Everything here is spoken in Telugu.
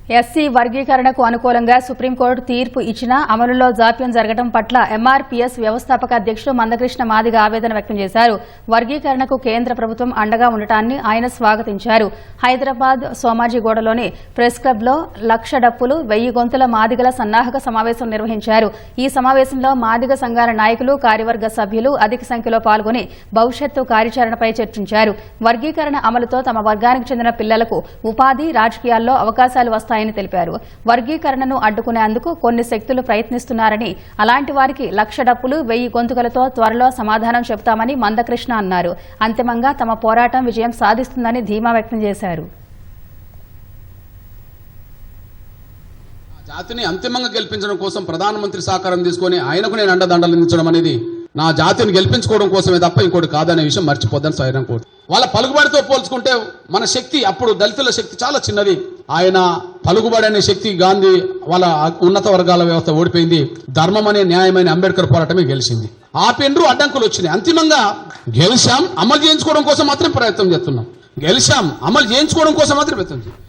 ఎస్సీ వర్గీకరణకు అనుకూలంగా సుప్రీంకోర్టు తీర్పు ఇచ్చినా అమలులో జాప్యం జరగడం పట్ల ఎంఆర్పీఎస్ వ్యవస్థాపక అధ్యక్షుడు మందకృష్ణ మాదిగ ఆవేదన వ్యక్తం చేశారు. వర్గీకరణకు కేంద్ర ప్రభుత్వం అండగా ఉండటాన్ని ఆయన స్వాగతించారు. హైదరాబాద్ సోమాజిగూడలోని ప్రెస్ క్లబ్లో 1,00,000 డప్పులు 1000 గొంతుల మాదిగల సన్నాహక సమావేశం నిర్వహించారు. ఈ సమావేశంలో మాదిగ సంఘాల నాయకులు, కార్యవర్గ సభ్యులు అధిక సంఖ్యలో పాల్గొని భవిష్యత్తు కార్యాచరణపై చర్చించారు. వర్గీకరణ అమలుతో తమ వర్గానికి చెందిన పిల్లలకు ఉపాధి, రాజకీయాల్లో అవకాశాలు వస్తాయని తెలిపారు. వర్గీకరణను అడ్డుకునేందుకు కొన్ని శక్తులు ప్రయత్నిస్తున్నారని, అలాంటి వారికి 1,00,000 డప్పులు 1000 గొంతుకలతో త్వరలో సమాధానం చెబుతామని మందకృష్ణ అన్నారు. అంతిమంగా తమ పోరాటం విజయం సాధిస్తుందని ధీమా వ్యక్తం చేశారు. జాతిని అంతిమంగా గెలిపించడం కోసం ప్రధానమంత్రి సహకారం తీసుకొని ఆయనకు నేను అండదండలు అందించడం అనేది నా జాతిని గెలిపించుకోవడం కోసమే తప్ప ఇంకోటి కాదనే విషయం మర్చిపోద్దని స్వయం కోరు. వాళ్ళ పలుకుబడితో పోల్చుకుంటే మన శక్తి, అప్పుడు దళితుల శక్తి చాలా చిన్నది. ఆయన పలుకుబడి అనే శక్తి గాంధీ వాళ్ళ ఉన్నత వర్గాల వ్యవస్థ ఓడిపోయింది. ధర్మం అనే న్యాయమైన అంబేద్కర్ పోరాటమే గెలిచింది. ఆపేండ్రు అడ్డంకులు వచ్చినాయి. అంతిమంగా గెలిచాం, అమలు చేయించుకోవడం కోసం మాత్రం ప్రయత్నం చేస్తున్నాం. గెలిచాం, అమలు చేయించుకోవడం కోసం మాత్రం ప్రయత్నం చేస్తున్నాం.